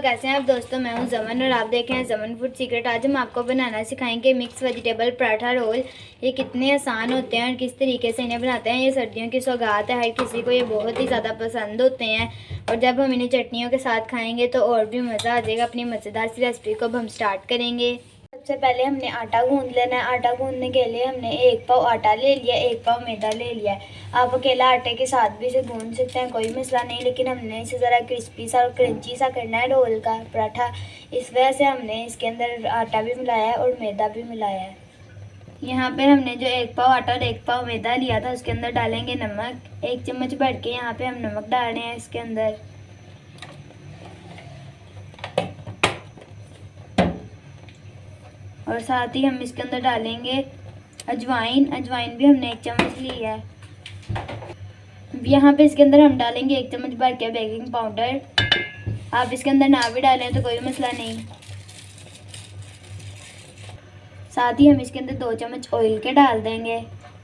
कैसे हैं आप दोस्तों। मैं हूं जमन और आप देख रहे हैं जमन फूड सीक्रेट। आज हम आपको बनाना सिखाएंगे मिक्स वेजिटेबल पराठा रोल। ये कितने आसान होते हैं और किस तरीके से इन्हें बनाते हैं। ये सर्दियों की सौगात है, हर किसी को ये बहुत ही ज़्यादा पसंद होते हैं और जब हम इन्हें चटनियों के साथ खाएँगे तो और भी मज़ा आ जाएगा। अपनी मज़ेदार सी रेसिपी को अब हम स्टार्ट करेंगे। सबसे पहले हमने आटा गूंद लेना है। आटा गूंदने के लिए हमने 1 पाव आटा ले लिया, 1 पाव मैदा ले लिया है। आप अकेला आटे के साथ भी इसे गूंद सकते हैं, कोई मसला नहीं, लेकिन हमने इसे ज़रा क्रिस्पी सा और क्रंची सा करना है रोल का पराठा। इस वजह से हमने इसके अंदर आटा भी मिलाया है और मैदा भी मिलाया है। यहाँ पे हमने जो 1 पाव आटा और 1 पाव मैदा लिया था उसके अंदर डालेंगे नमक। 1 चम्मच भर के यहाँ पे हम नमक डाल रहे हैं इसके अंदर। और साथ ही हम इसके अंदर डालेंगे अजवाइन। अजवाइन भी हमने 1 चम्मच ली है। यहाँ पे इसके अंदर हम डालेंगे 1 चम्मच भर के बेकिंग पाउडर। आप इसके अंदर ना भी डालें तो कोई मसला नहीं। साथ ही हम इसके अंदर 2 चम्मच ऑयल के डाल देंगे।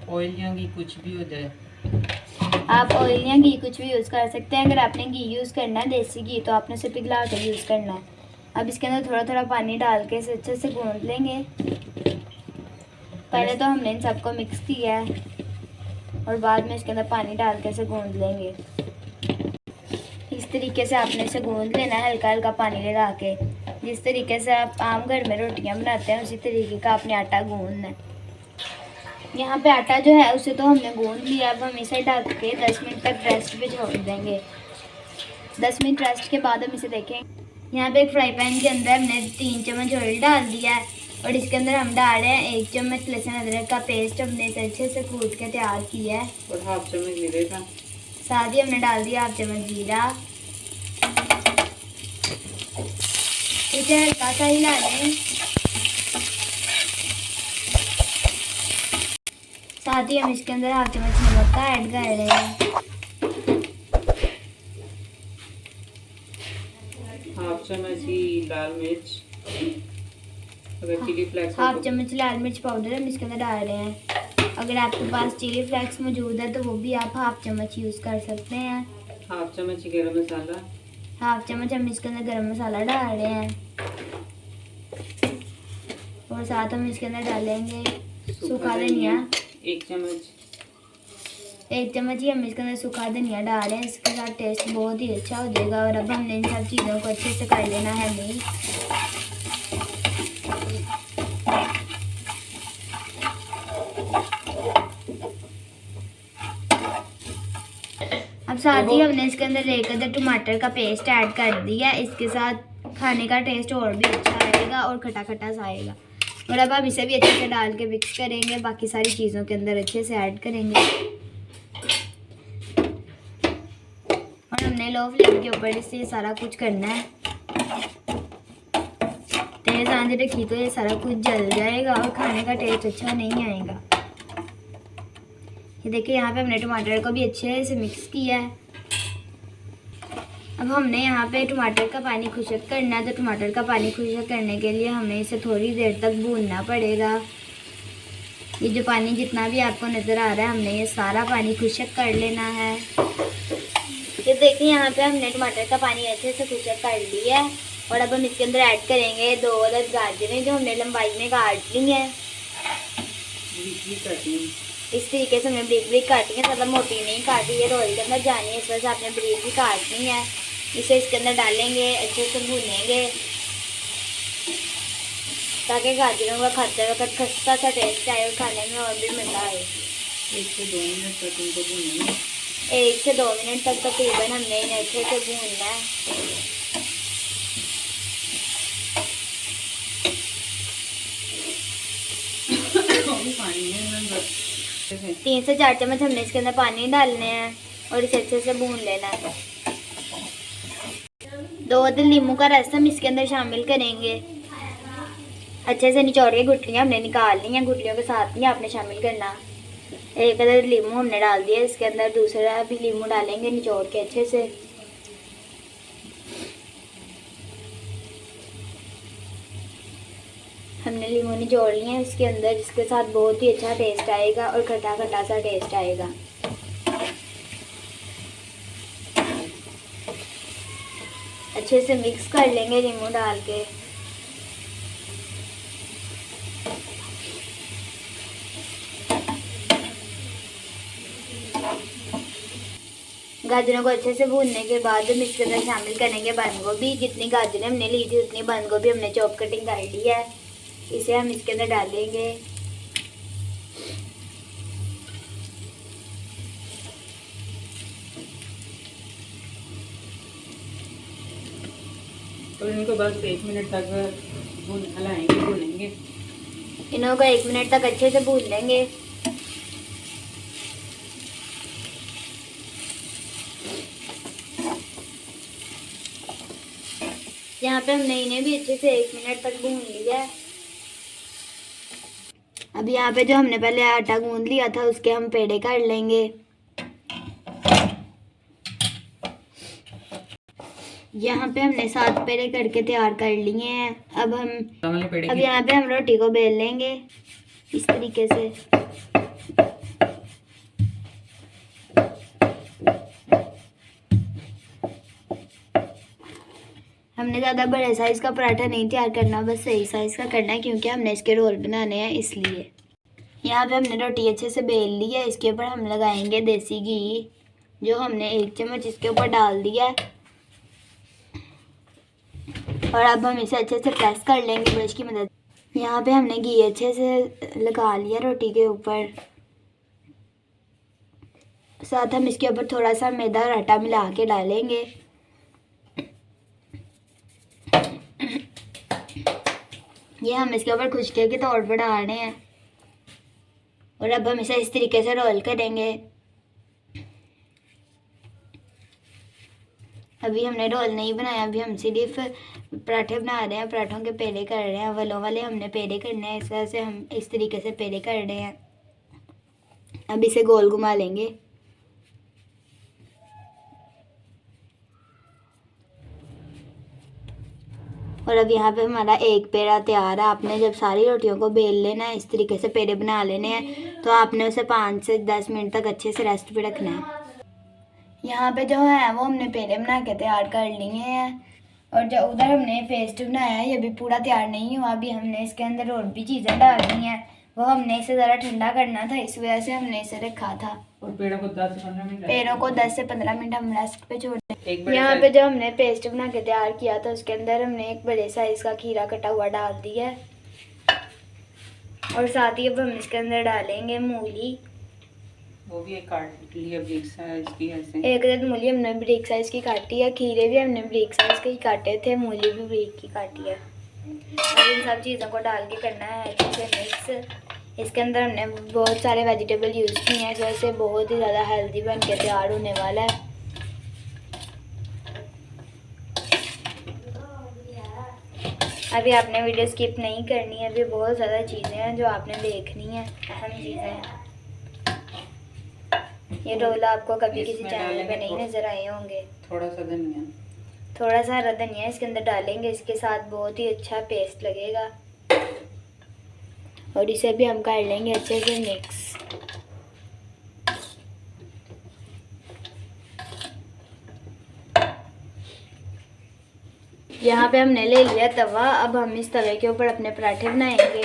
ऑयल या घी कुछ भी हो जाए, आप ऑयल या घी कुछ भी यूज़ कर सकते हैं। अगर आपने घी यूज़ करना है देसी घी तो आपने उसे पिघला कर यूज़ करना है। अब इसके अंदर थोड़ा थोड़ा पानी डाल के इसे अच्छे से गूंद लेंगे। पहले तो हमने इन सबको मिक्स किया है और बाद में इसके अंदर पानी डाल के इसे गूंद लेंगे। इस तरीके से आपने इसे गूंद लेना है, हल्का हल्का पानी लगा के। जिस तरीके से आप आम घर में रोटियां बनाते हैं उसी तरीके का आपने आटा गूंदना है। यहाँ पे आटा जो है उसे तो हमने गूंद लिया। अब हम इसे ढक के 10 मिनट तक रेस्ट पे छोड़ देंगे। 10 मिनट रेस्ट के बाद हम इसे देखें। यहाँ पे एक फ्राई पैन के अंदर हमने 3 चम्मच ऑयल डाल दिया है और इसके अंदर हम डाल रहे हैं 1 चम्मच लहसुन अदरक का पेस्ट। हमने इसे अच्छे से कूट के तैयार किया है और हाफ चम्मच जीरे का। साथ ही हमने डाल दिया हाफ चम्मच जीरा। इसे हल्का सा हिला लें। साथ ही हम इसके अंदर हाफ चम्मच नमक का ऐड कर रहे हैं। हाफ चम्मच ही लाल मिर्च, अगर चिली फ्लेक्स हाफ चम्मच लाल मिर्च पाउडर हम इसके अंदर डाल रहे हैं। अगर आपके पास चिली फ्लेक्स मौजूद है तो वो भी आप हाफ चम्मच यूज़ कर सकते हैं। हाफ चम्मच गरम मसाला, हाफ चम्मच हम इसके अंदर गरम मसाला डाल रहे हैं और साथ हम इसके अंदर डालेंगे सूखा धनिया। 1 चम्मच। 1 चम्मच ही हम इसके अंदर सूखा धनिया डाल रहे हैं। इसके साथ टेस्ट बहुत ही अच्छा हो जाएगा। और अब हमने इन सब चीज़ों को अच्छे से कर लेना है मिक्स। अब साथ ही हमने इसके अंदर 1 अदर टमाटर का पेस्ट ऐड कर दिया। इसके साथ खाने का टेस्ट और भी अच्छा आएगा और खटा खटा सा आएगा। और अब हम इसे भी अच्छे से डाल के मिक्स करेंगे, बाकी सारी चीज़ों के अंदर अच्छे से ऐड करेंगे। और हमने लो फ्लेम के ऊपर इससे सारा कुछ करना है। तेज़ आंच रखी तो ये सारा कुछ जल जाएगा और खाने का टेस्ट अच्छा नहीं आएगा। ये देखिए यहाँ पे हमने टमाटर को भी अच्छे से मिक्स किया है। अब हमने यहाँ पे टमाटर का पानी खुश्क करना है, तो टमाटर का पानी खुश्क करने के लिए हमें इसे थोड़ी देर तक भूनना पड़ेगा। ये जो पानी जितना भी आपको नज़र आ रहा है हमने ये सारा पानी खुश्क कर लेना है। ये देखिए यहाँ पे हमने टमाटर का पानी अच्छे से खुश्क कर लिया है और अब हम इसके अंदर ऐड करेंगे 2 अदद गाजरें जो हमने लंबाई में काट ली हैं। इस तरीके से हमने ब्रिक ब्रिक काटी है, ज़्यादा मोटी नहीं काटी है, रोल के अंदर जानी है, इस वजह से आपने ब्रिक भी काटनी है। इसे इसके अंदर डालेंगे, अच्छे से भूनेंगे ताकि गाजरों का खाते वक्त खस्ता सा टेस्ट आए और खाने में और भी मज़ा आए। 1 से 2 मिनट तक इनको भूनेंगे। 1 से 2 मिनट तक तकरीबन हमने इन्हें अच्छे से भूनना है। 3 से 4 चम्मच हमने इसके अंदर पानी डालने हैं और इसे अच्छे से भून लेना है। 2 अदद नींबू का रस हम इसके अंदर शामिल करेंगे। अच्छे से निचोड़ के गुठलियाँ हमने निकाल ली हैं, गुठलियों के साथ ही आपने शामिल करना। 1 अदद नींबू हमने डाल दिया, इसके अंदर दूसरा भी नींबू डालेंगे निचोड़ के अच्छे से। हमने नींबू निचोड़ लिए हैं इसके अंदर, जिसके साथ बहुत ही अच्छा टेस्ट आएगा और खटा खटा सा टेस्ट आएगा। अच्छे से मिक्स कर लेंगे नींबू डाल के। गाजरों को अच्छे से भूनने के बाद हम इसके अंदर शामिल करेंगे बंद गोभी। जितनी गाजरें हमने ली थी उतनी बंद गोभी हमने चॉप कटिंग कर ली है, इसे हम इसके अंदर डालेंगे। तो इनको बस 1 मिनट तक भूनेंगे। इन्हों को 1 मिनट तक अच्छे से भून लेंगे। यहाँ पे हमने इन्हें भी अच्छे से 1 मिनट तक भून लिया है। अब यहाँ पे जो हमने पहले आटा गूंद लिया था उसके हम पेड़े कर लेंगे। यहाँ पे हमने 7 पेड़े करके तैयार कर लिए हैं। अब यहाँ पे हम रोटी को बेल लेंगे इस तरीके से। हमने ज़्यादा बड़े साइज़ का पराठा नहीं तैयार करना, बस सही साइज़ का करना है क्योंकि हमने इसके रोल बनाने हैं इसलिए। यहाँ पे हमने रोटी अच्छे से बेल ली है। इसके ऊपर हम लगाएंगे देसी घी, जो हमने 1 चम्मच इसके ऊपर डाल दिया है। और अब हम इसे अच्छे से प्रेस कर लेंगे ब्रश की मदद। यहाँ पे हमने घी अच्छे से लगा लिया रोटी के ऊपर। साथ हम इसके ऊपर थोड़ा सा मैदा और आटा मिला के डालेंगे। ये हम इसके ऊपर खुशके के तौर पर डाल रहे हैं और अब हम इसे इस तरीके से रोल करेंगे। अभी हमने रोल नहीं बनाया, अभी हम सिर्फ पराठे बना रहे हैं, पराठों के पेड़े कर रहे हैं। वलों वाले हमने पेड़े करने हैं, इस तरह से हम इस तरीके से पेड़े कर रहे हैं। अब इसे गोल घुमा लेंगे। और अब यहाँ पे हमारा एक पेड़ा तैयार है। आपने जब सारी रोटियों को बेल लेना है, इस तरीके से पेड़े बना लेने हैं, तो आपने उसे 5 से 10 मिनट तक अच्छे से रेस्ट पे रखना है। यहाँ पे जो है वो हमने पेड़े बना के तैयार कर लिए हैं। और जो उधर हमने पेस्ट बनाया है ये भी पूरा तैयार नहीं हुआ, अभी हमने इसके अंदर और भी चीज़ें डालनी हैं। वो हमने इसे ज़रा ठंडा करना था, इस वजह से हमने इसे रखा था। और पेड़ों को 10 से 15 मिनट हम रेस्ट पे छोड़। यहाँ पे जो हमने पेस्ट बना के तैयार किया था उसके अंदर हमने एक बड़े साइज का खीरा कटा हुआ डाल दिया है। और साथ ही अब हम इसके अंदर डालेंगे मूली। वो भी एक काट लिया ब्रिक साइज की ऐसे। एक मूली हमने ब्रिक साइज की काटी है, खीरे भी हमने ब्रिक साइज के ही काटे थे, मूली भी ब्रिक की काटी है। और इन सब चीज़ों को डाल के करना है अच्छे से मिक्स। इसके अंदर हमने बहुत सारे वेजिटेबल यूज़ किए हैं, इस वजह से बहुत ही ज़्यादा हेल्दी बन के तैयार होने वाला है। अभी आपने वीडियो स्किप नहीं करनी है, अभी बहुत ज़्यादा चीज़ें हैं जो आपने देखनी है, अहम चीज़ें हैं। ये रोल आपको कभी किसी चैनल पे नहीं नज़र आए होंगे। थोड़ा सा हरा धनिया इसके अंदर डालेंगे, इसके साथ बहुत ही अच्छा पेस्ट लगेगा। और इसे भी हम कर लेंगे अच्छे से मिक्स। यहाँ पे हमने ले लिया तवा। अब हम इस तवे के ऊपर अपने पराठे बनाएंगे।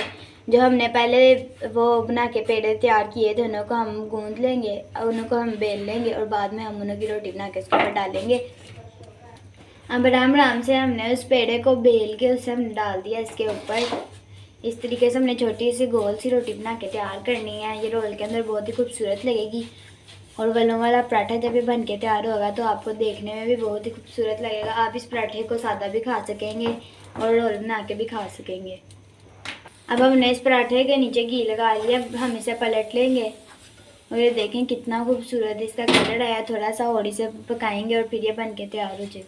जो हमने पहले वो बना के पेड़े तैयार किए थे उन्हों को हम गूंद लेंगे और उनको हम बेल लेंगे और बाद में हम उन्हों की रोटी बना के इसके ऊपर डालेंगे। अब आराम से हमने उस पेड़े को बेल के उसे हमने डाल दिया इसके ऊपर। इस तरीके से हमने छोटी सी गोल सी रोटी बना के तैयार करनी है। ये रोल के अंदर बहुत ही खूबसूरत लगेगी और वलों वाला पराठा जब ये बन के तैयार होगा तो आपको देखने में भी बहुत ही खूबसूरत लगेगा। आप इस पराठे को सादा भी खा सकेंगे और रोल बना के भी खा सकेंगे। अब हमने इस पराठे के नीचे घी लगा लिया, अब हम इसे पलट लेंगे और ये देखें कितना खूबसूरत इसका कलर आया। थोड़ा सा और इसे पकाएंगे और फिर ये बन के तैयार हो जाएगा।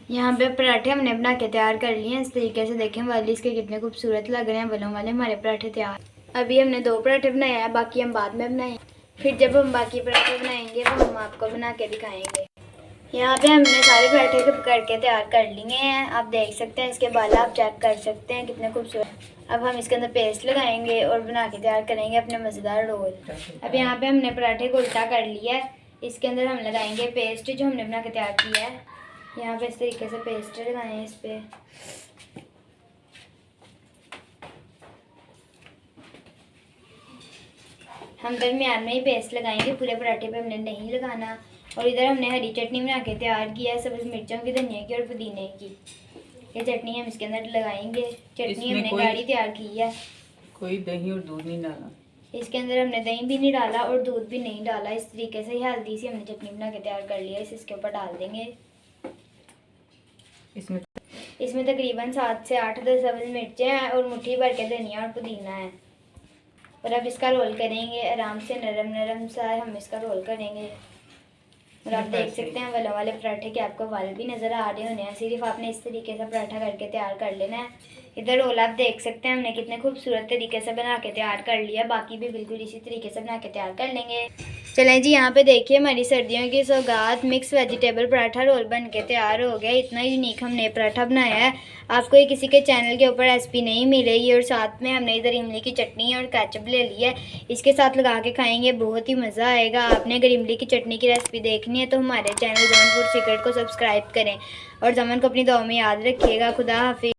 यहाँ पे पराठे हमने बना के तैयार कर लिए हैं। इस तरीके से देखें वाली इसके कितने खूबसूरत लग रहे हैं वलों वाले हमारे पराठे तैयार। अभी हमने 2 पराठे बनाए हैं, बाकी हम बाद में बनाएं। फिर जब हम बाकी पराठे बनाएंगे वो हम आपको बना के दिखाएंगे। यहाँ पे हमने सारे पराठे करके तैयार कर लिए हैं। आप देख सकते हैं इसके बाल आप चेक कर सकते हैं कितने खूबसूरत। अब हम इसके अंदर पेस्ट लगाएंगे और बना के तैयार करेंगे अपने मज़ेदार रोल। अब यहाँ पे हमने पराठे को उल्टा कर लिया है। इसके अंदर हम लगाएंगे पेस्ट जो हमने बना के तैयार किया है। यहाँ पे इस तरीके से पेस्ट लगाएं इस पे। हम दरमियान में ही पेस्ट लगाएंगे, पूरे पराठे पे हमने नहीं लगाना। और इधर हमने हरी चटनी बना के तैयार किया है, सब्ज़ मिर्चों की, धनिया की और पुदीने की। ये चटनी हम इसके अंदर लगाएंगे। चटनी हमने गाढ़ी तैयार की है। कोई दही और दूध नहीं डाला। इसके अंदर हमने दही भी नहीं डाला और दूध भी नहीं डाला। इस तरीके से हेल्दी सी हमने चटनी बना के तैयार कर लिया। इसके ऊपर डाल देंगे। इसमें तकरीबन 7 से 8 10 सब्ज़ मिर्चें हैं और मुट्ठी भर के धनिया और पुदीना है। और अब इसका रोल करेंगे आराम से, नरम नरम सा हम इसका रोल करेंगे। और आप देख सकते हैं वलों वाले पराठे के आपको वाल भी नज़र आ रहे होने हैं। सिर्फ आपने इस तरीके से पराठा करके तैयार कर लेना है। इधर रोल आप देख सकते हैं हमने कितने खूबसूरत तरीके से बना के तैयार कर लिया। बाकी भी बिल्कुल इसी तरीके से बना के तैयार कर लेंगे। चलें जी, यहाँ पे देखिए हमारी सर्दियों की सौगात मिक्स वेजिटेबल पराठा रोल बन के तैयार हो गया। इतना यूनिक हमने पराठा बनाया है, आपको ये किसी के चैनल के ऊपर रेसिपी नहीं मिलेगी। और साथ में हमने इधर इमली की चटनी और केचप ले लिया है, इसके साथ लगा के खाएंगे, बहुत ही मज़ा आएगा। आपने अगर इमली की चटनी की रेसिपी देखनी है तो हमारे चैनल जमन फूड सीक्रेट को सब्सक्राइब करें और जमन को अपनी दुआ में याद रखिएगा। खुदा हाफिज़।